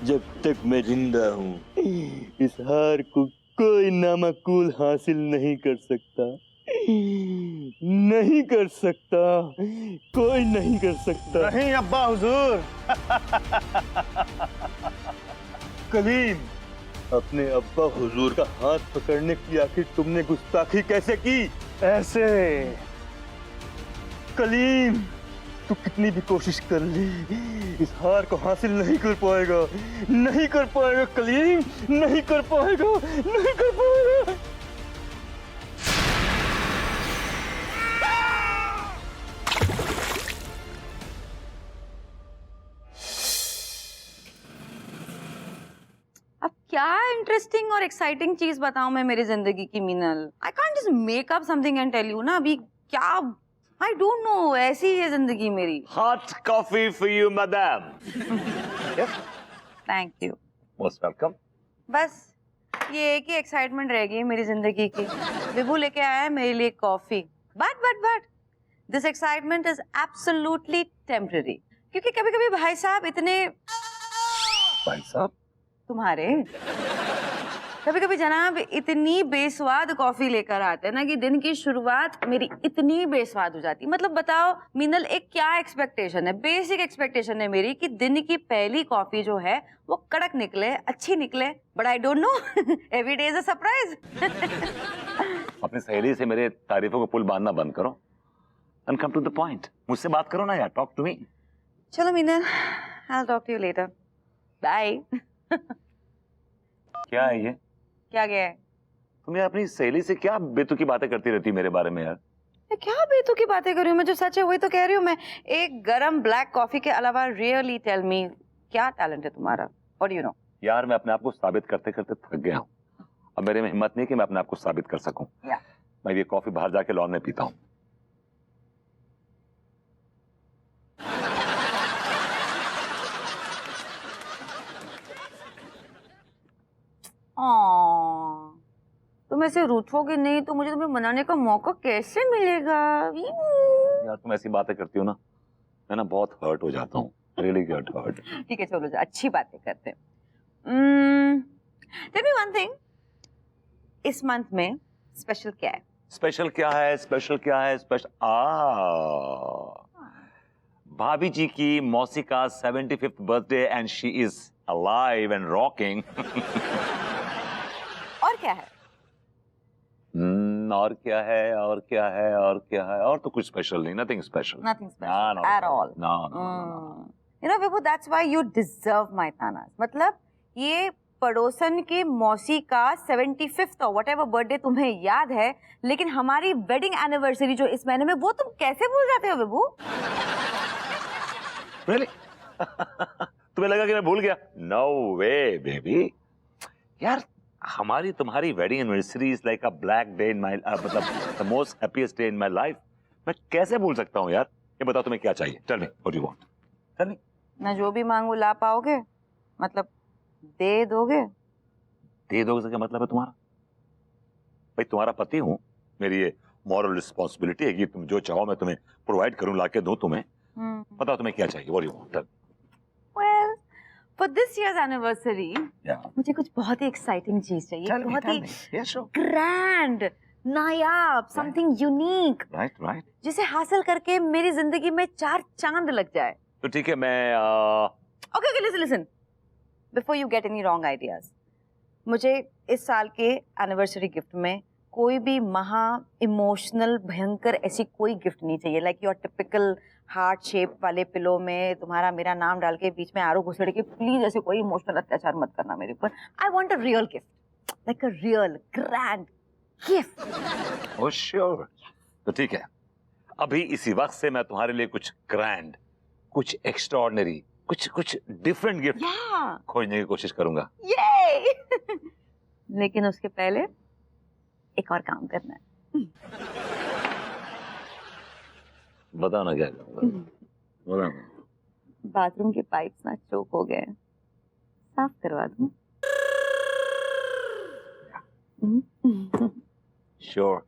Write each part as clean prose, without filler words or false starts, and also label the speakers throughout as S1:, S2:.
S1: जब तक मैं जिंदा हूँ इस हार को कोई नामाकूल हासिल नहीं कर सकता, नहीं कर सकता, कोई नहीं कर सकता।
S2: नहीं अब्बा हुजूर।
S1: कलीम, अपने अब्बा हुजूर का हाथ पकड़ने की आखिर तुमने गुस्ताखी कैसे की?
S2: ऐसे
S1: कलीम, तू कितनी भी कोशिश कर ले इस हार को हासिल नहीं कर पाएगा, नहीं कर पाएगा कलीम, नहीं कर पाएगा, नहीं कर पाएगा।
S3: अब क्या इंटरेस्टिंग और एक्साइटिंग चीज बताऊं मैं मेरी जिंदगी की Meenal? I can't just make up something and tell you ना अभी क्या। आई डोंट नो, ऐसी ही है जिंदगी मेरी।
S4: Hot coffee for you, madam. Yes,
S3: thank you.
S4: most welcome.
S3: बस ये एक ही एक्साइटमेंट रह गई है मेरी जिंदगी की। विभू लेके आया है मेरे लिए coffee, but this excitement is absolutely temporary, क्योंकि कभी कभी भाई साहब इतने
S4: भाई साहब,
S3: तुम्हारे कभी कभी जनाब इतनी बेस्वाद कॉफी लेकर आते हैं ना कि दिन की शुरुआत मेरी इतनी बेस्वाद हो जाती है। मतलब बताओ मीनल, एक क्या एक्सपेक्टेशन है, बेसिक एक्सपेक्टेशन है मेरी कि दिन की पहली कॉफी जो है वो कड़क निकले, अच्छी निकले, but I don't know, every day is a surprise.
S4: अपनी सहेली से मेरे तारीफों को पुल बांधना बंद करो and come to the point. मुझसे बात करो ना यार, talk to me.
S3: चलो Meenal, I'll talk to you later. Bye.
S4: क्या है ये?
S3: क्या गया है?
S4: तुम यार अपनी सहेली से क्या बेतुकी बातें करती रहती मेरे बारे में यार?
S3: मैं क्या बेतु की बातें कर रही हूँ, मैं जो सच है वही तो कह रही हूँ। मैं एक गरम ब्लैक कॉफी के अलावा रियली टेल मी, क्या टैलेंट है तुम्हारा? What do you know?
S4: यार मैं अपने आप को साबित करते करते थक गया हूँ। अब मेरे में हिम्मत नहीं कि मैं अपने आप को साबित कर सकूं। मैं ये कॉफी बाहर जाके लॉन में पीता हूँ।
S3: तुम ऐसे रूठोगे नहीं तो मुझे तुम्हें मनाने का मौका कैसे मिलेगा?
S4: यार तुम ऐसी बातें करती हो ना, मैं ना बहुत हर्ट हो जाता हूँ, रियली गेट हर्ट।
S3: ठीक है चलो, अच्छी बातें करते हैं। टेल मी वन थिंग, इस मंथ में स्पेशल क्या है?
S4: स्पेशल क्या है? स्पेशल क्या है? स्पेशल भाभी जी की मौसी का 75th birthday and she is alive and rocking.
S3: और क्या है?
S4: और क्या है? और क्या है? और क्या है? और तो कुछ स्पेशल नहीं, nothing special.
S3: Nothing special at all.
S4: No.
S3: You know Vibhu, that's why you deserve my tanas. मतलब ये पड़ोसन की मौसी का 75th और whatever बर्थडे तुम्हें याद है, लेकिन हमारी वेडिंग एनिवर्सरी जो इस महीने में, वो तुम कैसे भूल जाते हो विभू?
S4: Really? तुम्हें लगा कि मैं भूल गया? No way, baby. यार हमारी तुम्हारी wedding anniversary is like a black day in my, मतलब the most happiest day in my life. मैं कैसे भूल सकता हूँ यार? ये बताओ तुम्हें क्या चाहिए? Tell me what you want. Tell me.
S3: मैं जो भी मांगू ला पाओगे? मतलब दे दोगे?
S4: दे दोगे से क्या मतलब है तुम्हारा? भाई तुम्हारा पति हूँ, मेरी ये मॉरल रिस्पॉन्सिबिलिटी है कि तुम जो चाहो मैं तुम्हें प्रोवाइड करूँ, लाके दूं तुम्हें। बताओ तुम्हें क्या चाहिए? What you want?
S3: Well, for this year's anniversary,
S4: Yeah.
S3: मुझे कुछ बहुत ही एक्साइटिंग चीज चाहिए, बहुत ही
S4: Yeah, sure.
S3: ग्रैंड, नायाब, समथिंग यूनिक,
S4: Right.
S3: जिसे हासिल करके मेरी जिंदगी में 4 चांद लग जाए।
S4: तो ठीक है, मैं
S3: Okay, listen. Before you get any wrong ideas, मुझे इस साल के एनिवर्सरी गिफ्ट में कोई भी महा इमोशनल भयंकर ऐसी कोई गिफ्ट नहीं चाहिए। Like your typical heart shape वाले पिलो में तुम्हारा मेरा नाम डाल के बीच में आरो घुसड़ के, प्लीज ऐसे कोई इमोशनल अत्याचार मत करना मेरे ऊपर। I want a real gift, like a real grand gift.
S4: Oh sure. तो ठीक है, अभी इसी वक्त से मैं तुम्हारे लिए कुछ ग्रैंड, कुछ एक्स्ट्राऑर्डिनरी, कुछ डिफरेंट गिफ्ट खोजने की कोशिश करूंगा।
S3: ये लेकिन उसके पहले एक और काम करना है।
S4: बताओ ना क्या बताओ ना।
S3: बाथरूम के पाइप्स ना चोक हो गए, साफ करवा दूं?
S4: श्योर।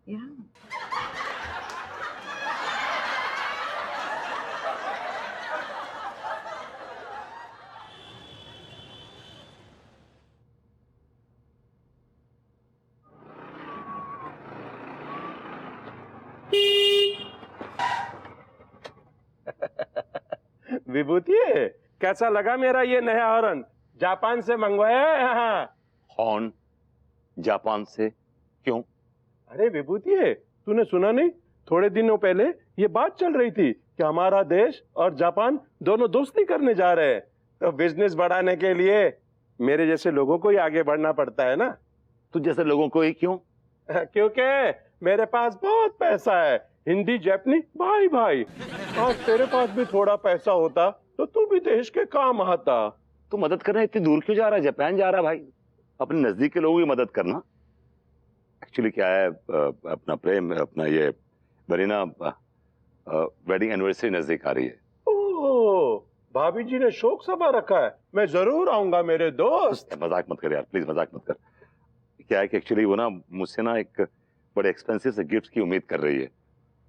S2: विभूति कैसा लगा मेरा ये नया हॉर्न? जापान से मंगवाया है। हाँ।
S4: हॉर्न जापान से? क्यों?
S2: अरे विभूति तूने सुना नहीं? थोड़े दिनों पहले ये बात चल रही थी कि हमारा देश और जापान दोनों दोस्ती करने जा रहे हैं। तो बिजनेस बढ़ाने के लिए मेरे जैसे लोगों को ही आगे बढ़ना पड़ता है ना।
S4: तू जैसे लोगों को ही क्यों?
S2: क्योंकि मेरे पास बहुत पैसा है, हिंदी जापानी भाई भाई। और तेरे पास भी थोड़ा पैसा होता तो तू भी देश के काम आता।
S4: तू मदद करने इतनी दूर क्यों जा रहा है? जापान जा रहा है भाई, अपने नजदीक के लोगों की मदद करना। एक्चुअली क्या है, अपना प्रेम, अपना ये बरीना वेडिंग एनिवर्सरी नजदीक आ रही है।
S2: ओह, भाभी जी ने शोक सभा रखा है, मैं जरूर आऊंगा मेरे दोस्त।
S4: मजाक मत कर यार, प्लीज मजाक मत कर। क्या है कि एक्चुअली वो ना मुझसे ना एक बड़े एक्सपेंसिव से गिफ्ट की उम्मीद कर रही है,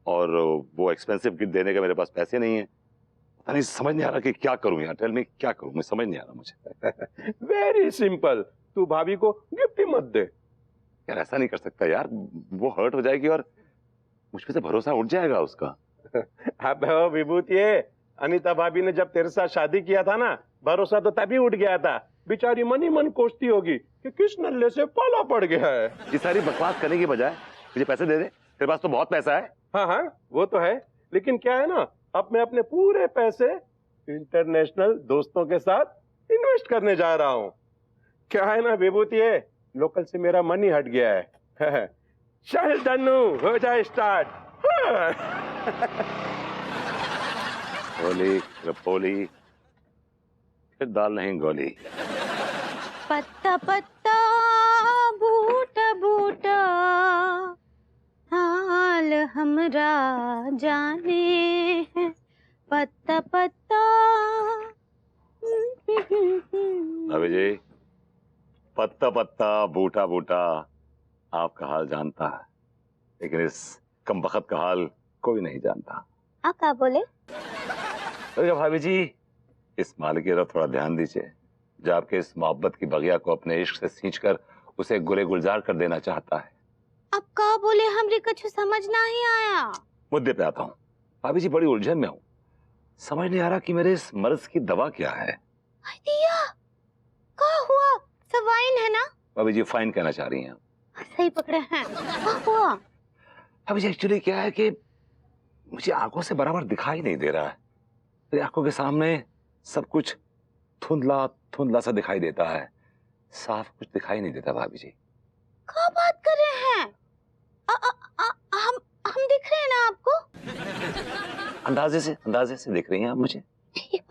S4: और वो एक्सपेंसिव गिफ्ट देने के मेरे पास पैसे नहीं है। पता नहीं, समझ नहीं आ रहा कि क्या करूं यार। टेल मी क्या करूं, मैं समझ नहीं आ रहा मुझे।
S2: वेरी सिंपल, तू भाभी को गिफ्ट ही मत दे।
S4: यार ऐसा नहीं कर सकता यार, वो हर्ट हो जाएगी और मुझ पे से भरोसा उठ जाएगा उसका।
S2: अब विभूति अनीता भाभी ने जब तेरे साथ शादी किया था ना, भरोसा तो तभी उठ गया था। बेचारी मन ही मन कोसती होगी कि किस नल्ले से पाला पड़ गया है।
S4: ये सारी बकवास करने की बजाय मुझे पैसे दे दे, तेरे पास तो बहुत पैसा है।
S2: हाँ हाँ वो तो है, लेकिन क्या है ना, अब मैं अपने पूरे पैसे इंटरनेशनल दोस्तों के साथ इन्वेस्ट करने जा रहा हूँ। क्या है ना विभूति लोकल से मेरा मन ही हट गया है। चल धनु हो जाए स्टार्ट।
S4: गोली रपोली फिर दाल नहीं गोली।
S3: पत्ता पत्ता बूटा बूटा हाल हमरा जाने है, पत्ता पत्ता।
S4: अबे जी, पत्ता पत्ता बूटा बूटा आपका हाल जानता है, लेकिन इस कमबख्त का हाल कोई नहीं जानता।
S3: आप क्या बोले?
S4: अरे भाभी जी, इस मालिक की तरफ थोड़ा ध्यान दीजिए, जो आपके इस मोहब्बत की बगिया को अपने इश्क से सींचकर उसे गुले गुलजार कर देना चाहता है।
S3: आप क्या बोले? हमरे कुछ समझ नहीं आया।
S4: मुद्दे पे आता हूँ। भाभी जी बड़ी उलझन में हूँ, समझ नहीं आ रहा कि मेरे इस मर्ज की दवा क्या है।
S3: दिया क्या हुआ? सवाइन है ना?
S4: भाभी जी फाइन कहना चाह रही हैं।
S3: सही पकड़े हैं। क्या हुआ?
S4: भाभी जी एक्चुअली क्या है कि मुझे आंखों से बराबर दिखाई नहीं दे रहा है। मेरी आंखों के सामने सब कुछ धुंधला धुंधला सा दिखाई देता है, साफ कुछ दिखाई नहीं देता। भाभी जी
S3: क्या बात कर रहे हैं? हम दिख रहे हैं ना आपको?
S4: अंदाजे से दिख रही हैं आप मुझे।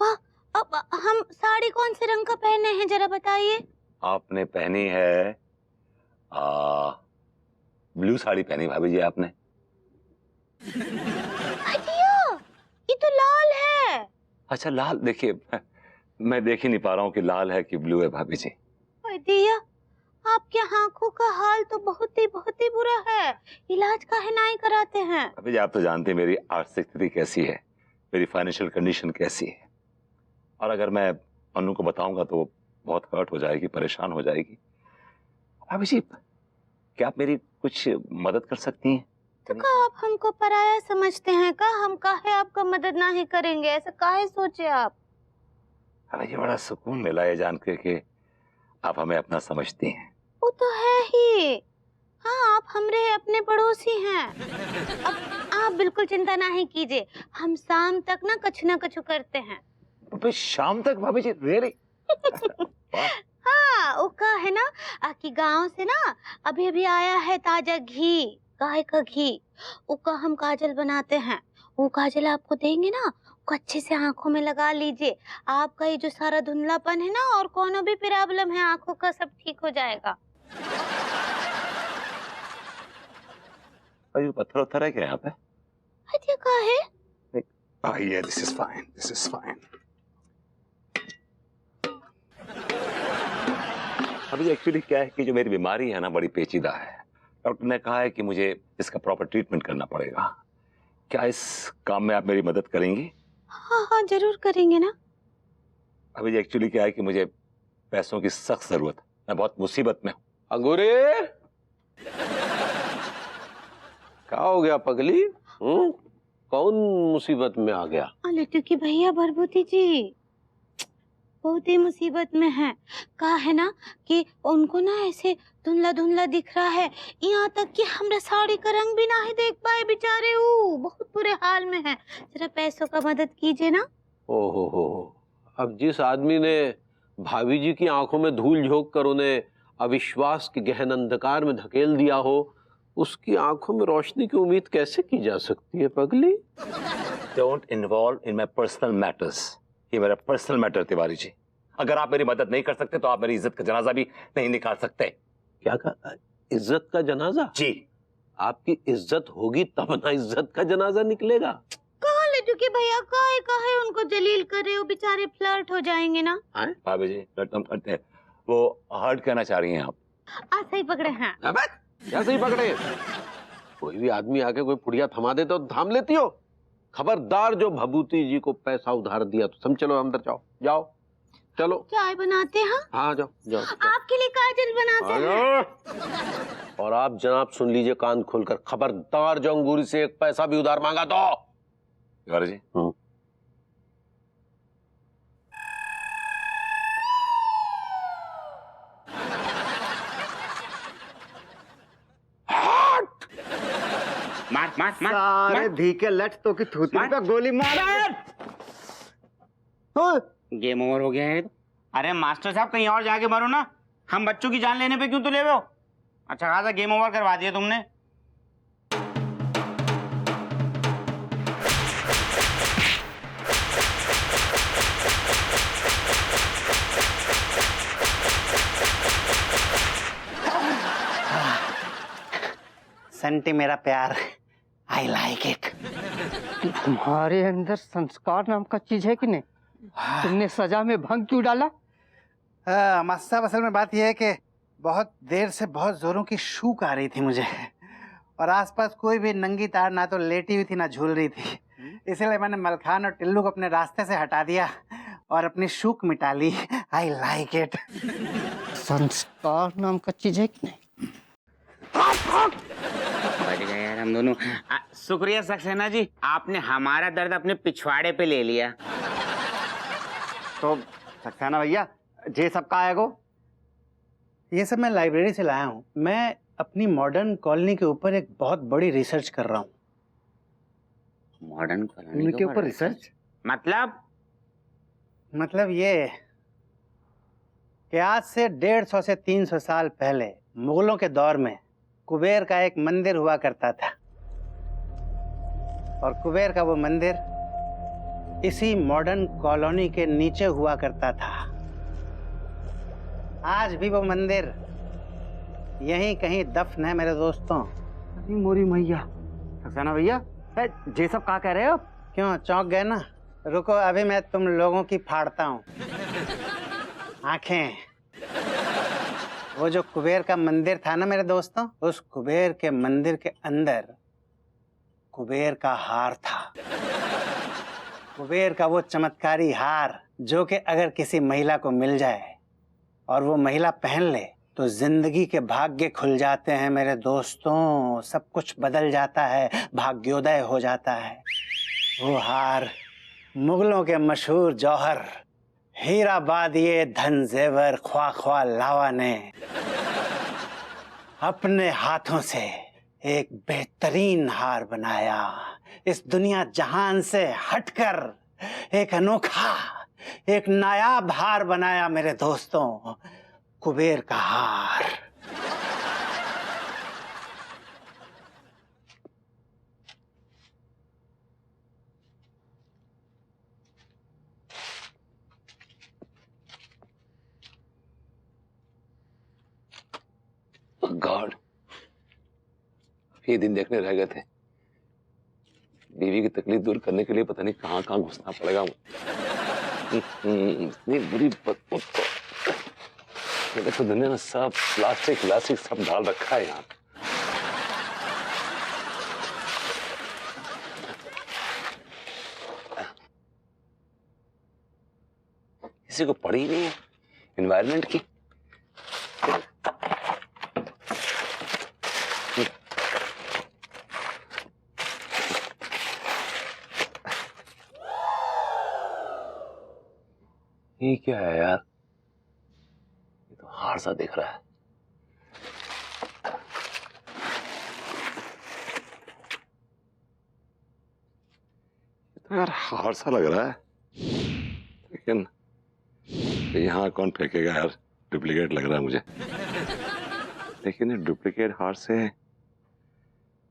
S3: वाह, अब हम साड़ी कौन से रंग का पहने हैं जरा बताइए।
S4: आपने पहनी है ब्लू साड़ी पहनी भाभी जी आपने।
S3: ये तो लाल है।
S4: अच्छा लाल, देखिए मैं देख ही नहीं पा रहा हूँ कि लाल है कि ब्लू है भाभी जी।
S3: दिया, आपके आंखों का हाल तो बहुत ही बुरा है। इलाज काहे नहीं कराते हैं?
S4: भाभी जी आप तो जानते हैं मेरी आर्थिक स्थिति कैसी है, मेरी फाइनेंशियल कंडीशन कैसी है, और अगर मैं अनु को बताऊंगा तो वो बहुत हर्ट हो जाएगी, परेशान हो जाएगी। भाभी जी क्या आप मेरी कुछ मदद कर सकती हैं?
S3: तो क्या आप हमको पराया समझते हैं? का हम काहे आपका मदद नहीं करेंगे? ऐसा काहे सोचे आप?
S4: अरे ये बड़ा सुकून मिला है जान के आप हमें अपना समझती हैं।
S3: वो तो है ही। हाँ, आप हमरे अपने पड़ोसी हैं। अब आप बिल्कुल चिंता नहीं कीजिए, हम शाम तक ना कुछ करते हैं।
S4: तो शाम तक भाभी जी? रियली?
S3: हाँ, वो का है ना कि गांव से ना अभी आया है ताजा घी, गाय का घी। वो का हम काजल बनाते हैं। वो काजल आपको देंगे ना, को अच्छे से आंखों में लगा लीजिए। आपका ये जो सारा धुंधलापन है ना और कोनो भी प्रॉब्लम है आंखों का, सब ठीक हो जाएगा।
S4: अरे पत्थर उत्थर है क्या यहाँ पे?
S3: ये क्या है?
S4: ये दिस इज फाइन। अभी एक्चुअली क्या है कि जो मेरी बीमारी है ना बड़ी पेचीदा है। डॉक्टर ने कहा है कि मुझे इसका प्रॉपर ट्रीटमेंट करना पड़ेगा। क्या इस काम में आप मेरी मदद करेंगी?
S3: हाँ जरूर करेंगे ना।
S4: अभी एक्चुअली क्या है कि मुझे पैसों की सख्त जरूरत है, मैं बहुत मुसीबत में हूँ।
S2: अंगूरे क्या हो गया पगली?
S5: कौन मुसीबत में आ गया?
S6: लट्टू की भैया भरभूति जी बहुत ही मुसीबत में है। कहा है ना कि उनको ना ऐसे धुंधला धुंधला दिख रहा है, यहाँ तक कि हमरा साड़ी का रंग भी ना ही देख पाए बेचारे। वो बहुत बुरे हाल में है, जरा पैसों का मदद कीजिए ना।
S5: ओहो हो, अब जिस आदमी ने भाभी जी की आंखों में धूल झोंक कर उन्हें अविश्वास के गहन अंधकार में धकेल दिया हो, उसकी आंखों में रोशनी की उम्मीद कैसे की जा सकती है पगली?
S4: Don't involve in my personal matters. ये मेरा पर्सनल मैटर तिवारी जी। अगर आप मेरी मदद नहीं कर सकते तो आप मेरी इज्जत का जनाजा भी नहीं निकाल सकते।
S5: क्या कहा? इज्जत का जनाजा?
S4: जी।
S5: आपकी इज्जत होगी तब ना इज्जत का जनाजा निकलेगा।
S6: कहा लट्टू के भैया काहे उनको जलील करे, वो बेचारे फ्लर्ट हो जाएंगे ना।
S4: भाभी जी हम करते हैं, वो हर्ट करना चाह रही हैं आप।
S6: सही पकड़े हैं।
S5: क्या सही पकड़े? कोई भी आदमी आके कोई पुड़िया थमा देता तो थाम लेती हो? खबरदार, जो भभूति जी को पैसा उधार दिया तो समझ, चलो अंदर जाओ, जाओ चलो।
S6: चाय बनाते हैं?
S5: हाँ जाओ जाओ, जाओ।
S6: आपके लिए काजल बनाते हैं।
S5: और आप जनाब सुन लीजिए कान खोलकर, खबरदार जो अंगूरी से एक पैसा भी उधार मांगा तो।
S4: तिवारी जी
S7: मार मार मार
S1: सारे धीके लट तो की थूथनी पे गोली मार।
S7: गेम ओवर हो गया है। अरे मास्टर साहब कहीं और जाके मरो ना, हम बच्चों की जान लेने पे क्यों तुले हुए हो? अच्छा खासा गेम ओवर करवा दिया तुमने। संटी मेरा प्यार, आई लाइक इट।
S8: तुम्हारे अंदर संस्कार नाम का चीज है कि नहीं? तुमने सजा में भंग क्यों डाला?
S7: मास्टर साहब असल में बात यह है कि बहुत देर से बहुत जोरों की शूक आ रही थी मुझे, और आसपास कोई भी नंगी तार ना तो लेटी हुई थी ना झूल रही थी। इसीलिए मैंने मलखान और टिल्लू को अपने रास्ते से हटा दिया और अपनी शूक मिटा ली। I like it.
S8: संस्कार नाम का चीज है कि नहीं?
S7: बच गए यार हम दोनों। शुक्रिया सक्सेना जी, आपने हमारा दर्द अपने पिछवाड़े पे ले लिया।
S1: तो सक्सेना भैया ये सब का है गो?
S7: ये सब मैं लाइब्रेरी से लाया हूँ। मैं अपनी मॉडर्न कॉलोनी के ऊपर एक बहुत बड़ी रिसर्च कर रहा हूँ। मॉडर्न कॉलोनी
S1: के ऊपर रिसर्च?
S7: मतलब ये कि आज से 150 से 300 साल पहले मुगलों के दौर में कुबेर का एक मंदिर हुआ करता था, और कुबेर का वो मंदिर इसी मॉडर्न कॉलोनी के नीचे हुआ करता था। आज भी वो मंदिर यहीं कहीं दफन है मेरे दोस्तों।
S1: मोरी मैया। सक्सेना भैया ये सब का कह रहे हो?
S7: क्यों चौंक गए ना? रुको अभी मैं तुम लोगों की फाड़ता हूँ आंखें। वो जो कुबेर का मंदिर था ना मेरे दोस्तों, उस कुबेर के मंदिर के अंदर कुबेर का हार था। कुबेर का वो चमत्कारी हार जो कि अगर किसी महिला को मिल जाए और वो महिला पहन ले तो जिंदगी के भाग्य खुल जाते हैं मेरे दोस्तों। सब कुछ बदल जाता है, भाग्योदय हो जाता है। वो हार मुगलों के मशहूर जौहर हीरा बादिए धन जेवर ख्वा ख्वा लावा ने अपने हाथों से एक बेहतरीन हार बनाया। इस दुनिया जहान से हटकर एक अनोखा, एक नायाब हार बनाया मेरे दोस्तों, कुबेर का हार।
S5: गॉड, ये दिन देखने रह गए थे। बीवी की तकलीफ दूर करने के लिए पता नहीं कहां कहां घुसना पड़ेगा। इतनी बुरी बदबू तो दुनिया ने सब प्लास्टिक सब डाल रखा है यहाँ। किसी को पड़ी नहीं है एनवायरनमेंट की।
S4: ये क्या है यार, ये तो हार सा दिख रहा है। ये तो यार हार सा लग रहा है, लेकिन यहाँ कौन फेंकेगा यार, डुप्लीकेट लग रहा है मुझे। लेकिन ये डुप्लीकेट हार से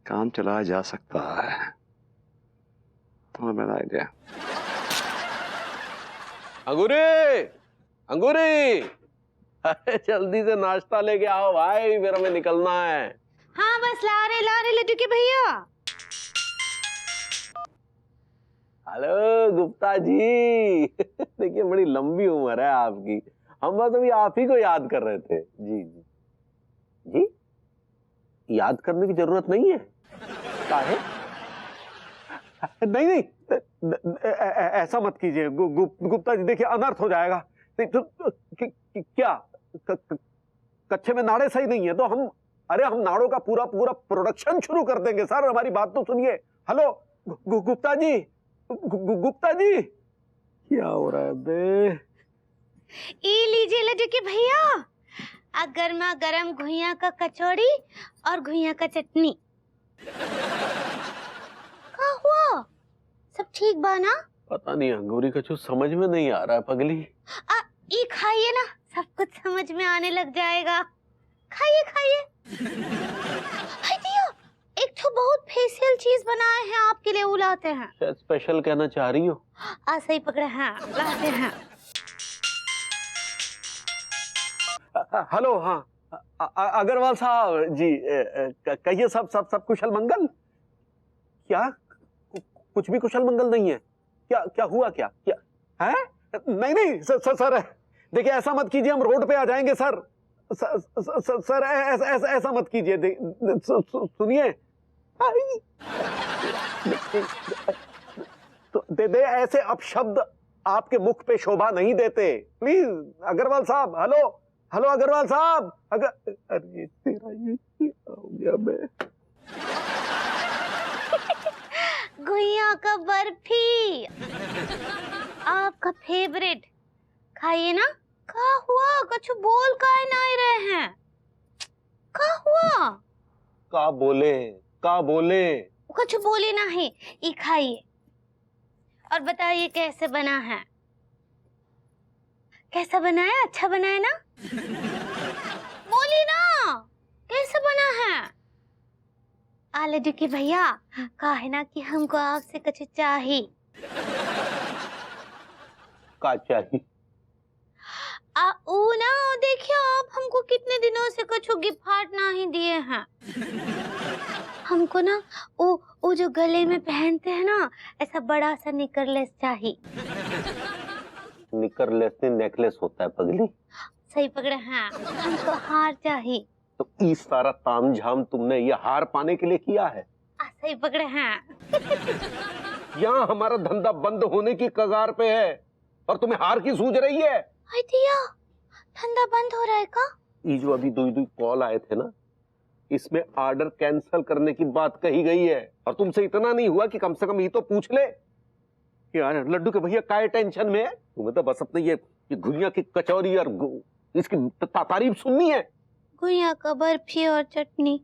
S4: काम चलाया जा सकता है, तो मेरा आइडिया।
S5: अंगूरी, अंगूरी, अरे जल्दी से नाश्ता लेके आओ भाई, मेरा में निकलना है।
S6: हाँ बस ला रहे लड्डू के भैया।
S5: हेलो गुप्ता जी। देखिए बड़ी लंबी उम्र है आपकी, हम बस अभी आप ही को याद कर रहे थे। जी जी जी, याद करने की जरूरत नहीं है। क्या है? नहीं नहीं, ऐसा मत कीजिए गुप्ता जी, देखिए अनर्थ हो जाएगा। क्या कच्चे में नाड़े सही नहीं है तो हम, अरे हम नाड़ों का पूरा पूरा प्रोडक्शन शुरू कर देंगे सर, हमारी बात तो सुनिए। हेलो गुप्ता जी, गुप्ता जी, क्या हो रहा है बे?
S6: ये लीजिए लड्डू के भैया, गर्मा गरम घुइयां का कचौड़ी और घुइयां का चटनी। क्या हुआ, सब ठीक बा ना?
S5: पता नहीं अंगूरी का कुछ समझ में नहीं आ रहा है पगली।
S6: ये खाइए ना, सब कुछ समझ में आने लग जाएगा। खाइए खाइए। हाय दिया, एक तो बहुत फेशियल चीज बनाए हैं आपके लिए, वो लाते हैं।
S5: शायद स्पेशल कहना चाह रही हो।
S6: सही पकड़े हैं, लाते हैं।
S5: हेलो, हाँ अग्रवाल साहब जी, कहिए सब सब सब कुशल मंगल? क्या कुछ भी कुशल मंगल नहीं है? क्या क्या हुआ, क्या क्या है? नहीं नहीं सर, देखिए ऐसा मत कीजिए, हम रोड पे आ जाएंगे सर। सर ऐसा मत कीजिए, सुनिए। तो दे ऐसे अपशब्द आपके मुख पे शोभा नहीं देते, प्लीज अग्रवाल साहब। हेलो हेलो अग्रवाल साहब, अरे तेरा ये क्या हो गया मैं?
S6: घुइयां का बर्फी, आपका फेवरेट, खाइए ना। क्या हुआ, कुछ बोल काहे नहीं रहे हैं? क्या हुआ?
S5: का बोले?
S6: कुछ बोले नहीं, ये खाइए और बताइए कैसे बना है। कैसा बना है? अच्छा बना है ना? बोलिए ना, कैसे बना है? लड्डू के भैया, कहा है ना कि हमको आपसे कुछ चाहिए।
S5: का चाहिए?
S6: ना देखिए, आप हमको कितने दिनों से कुछ गिफ्ट नहीं दिए हैं। हमको ना वो जो गले में पहनते हैं ना, ऐसा बड़ा सा नेकलेस चाहिए।
S5: निकरलेस नहीं, नेकलेस होता है पगली।
S6: सही पकड़े हैं, हमको हार चाहिए।
S5: तो इस सारा तामझाम तुमने ये हार पाने के लिए किया है?
S6: सही पकड़े हैं।
S5: यहाँ हमारा धंधा बंद होने की कगार पे है और तुम्हें हार की सूझ रही है?
S6: दिया, धंधा बंद हो रहा है का?
S5: ये जो अभी दो कॉल आए थे ना, इसमें ऑर्डर कैंसिल करने की बात कही गई है। और तुमसे इतना नहीं हुआ कि कम से कम ये तो पूछ ले कि यार लड्डू के भैया काय टेंशन में है? तुम्हें तो बस अपने ये घुइयां की कचौरी और इसकी तारीफ सुननी है।
S6: घुइयां का बर्फी और चटनी।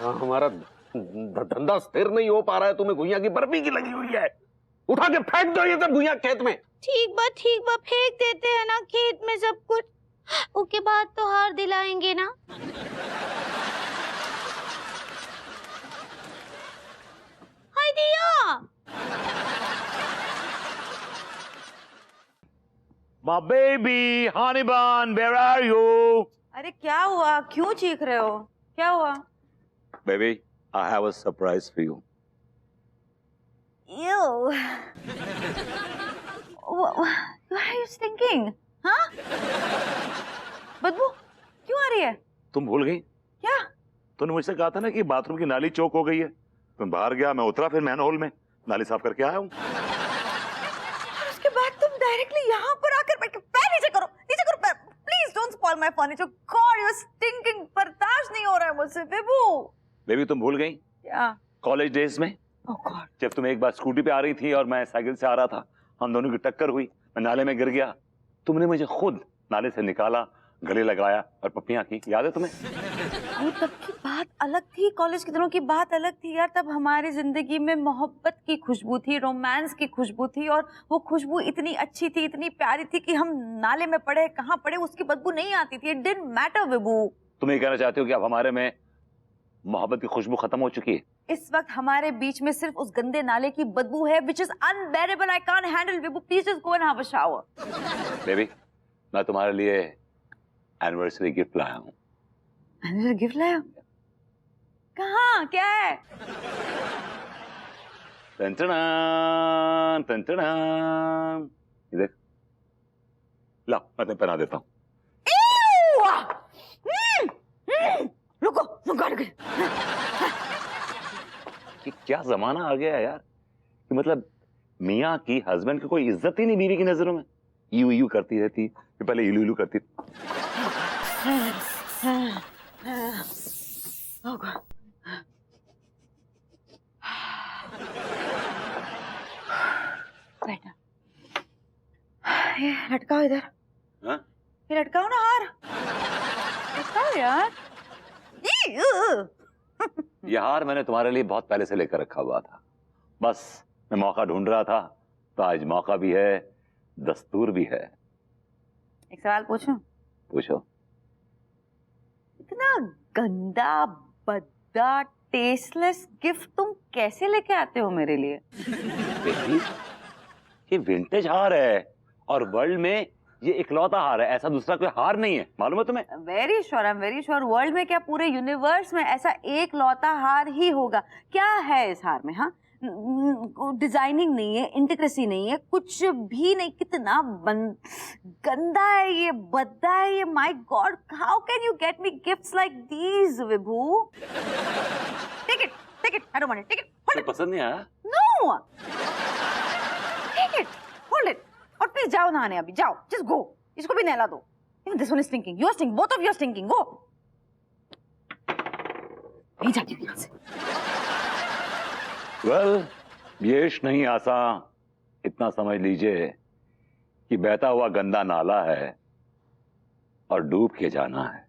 S5: हमारा धंधा स्थिर नहीं हो पा रहा है, तुम्हें घुइयां की बर्फी की लगी हुई है। उठा के फेंक दो ये सब घुइयां खेत में।
S6: ठीक बा फेंक देते हैं ना खेत में सब कुछ, उसके बाद तो हार दिलाएंगे ना। हाय दिया,
S4: My baby, honey bun, where are you?
S3: अरे क्या हुआ, क्यों चीख रहे हो? क्या हुआ?
S4: Baby, I have a surprise for you.
S3: Ew. What are you thinking? हाँ? बदबू क्यों आ रही है?
S4: तुम भूल गई?
S3: क्या?
S4: तूने मुझसे कहा था ना कि बाथरूम की नाली चौक हो गई है। मैं बाहर गया, मैं उतरा, फिर मैन होल में नाली साफ करके आया हूँ।
S3: और उसके बाद तुम डायरेक्टली यहाँ पर आकर बैठ के पैर नीचे करो पैर। Please don't spoil my furniture. God you stinking, बर्दाश्त नहीं हो रहा है मुझसे बेबू।
S4: बेबी तुम भूल गई?
S3: क्या?
S4: कॉलेज डेज में
S3: Oh God.
S4: जब तुम एक बार स्कूटी पे आ रही थी और मैं साइकिल से आ रहा था, हम दोनों की टक्कर हुई, मैं नाले में गिर गया, तुमने मुझे खुद नाले से निकाला, गले लगाया और पप्पियां की, याद है तुम्हें?
S3: वो तब की बात अलग थी, कॉलेज के दिनों की बात अलग थी यार। तब हमारी जिंदगी में मोहब्बत की खुशबू थी, रोमांस की खुशबू थी, और वो खुशबू इतनी अच्छी थी, इतनी प्यारी थी कि हम नाले में पड़े, कहाँ पड़े, उसकी बदबू नहीं आती थी। इट डिडंट मैटर विभू।
S4: तुम ये कहना चाहते हो कि अब हमारे में मोहब्बत की खुशबू खत्म हो चुकी है?
S3: इस वक्त हमारे बीच में सिर्फ उस गंदे नाले की बदबू है, which is unbearable. I can't handle. Vibhu, please just go and have a shower.
S4: Baby, मैं तुम्हारे लिए एनिवर्सरी गिफ्ट लाया हूँ।
S3: एनिवर्सरी गिफ्ट लाया? कहाँ? क्या है?
S4: टंटनान, टंटनान। ये देख, ला, मैं तुम्हें पहना देता हूँ।
S3: रुको, रुको, रुको।
S4: कि क्या जमाना आ गया है यार, कि मतलब मियाँ की हस्बैंड की कोई इज्जत ही नहीं बीवी की नजरों में। यू यू करती रहती, कि पहले इलू इलू करती।
S3: बैठा। ये लटकाओ इधर।
S4: हाँ?
S3: ये लटकाओ ना हार। लटकाओ यार।
S4: ये हार मैंने तुम्हारे लिए बहुत पहले से लेकर रखा हुआ था, बस मैं मौका ढूंढ रहा था, तो आज मौका भी है, दस्तूर भी है।
S3: एक सवाल पूछूं?
S4: पूछो।
S3: इतना गंदा, भद्दा, टेस्टलेस गिफ्ट तुम कैसे लेके आते हो मेरे लिए?
S4: बेटी, ये विंटेज हार है और वर्ल्ड में ये इकलौता हार है, ऐसा दूसरा कोई हार नहीं है, मालूम है तुम्हें?
S3: Very sure, I am very sure. World में क्या, पूरे यूनिवर्स में ऐसा एक लौता हार ही होगा? क्या है इस हार में? हाँ, डिजाइनिंग नहीं है, इंटीग्रेसी नहीं है, कुछ भी नहीं। कितना गंदा है ये, भद्दा है ये। My god, how can you get me gifts like these Vibhu? Take it, take it, I don't want it. Take it, hold it.
S4: पसंद नहीं आया?
S3: No, take it, hold it. और प्लीज जाओ नहाने, अभी जाओ, जस्ट गो। इसको भी नहला दो। Even this one is stinking. You're stinking. Both of you are stinking. Go. नहीं जाती हूँ यहाँ से।
S4: वेल, ये इश्क नहीं आसा, इतना समझ लीजिए कि बहता हुआ गंदा नाला है और डूब के जाना है।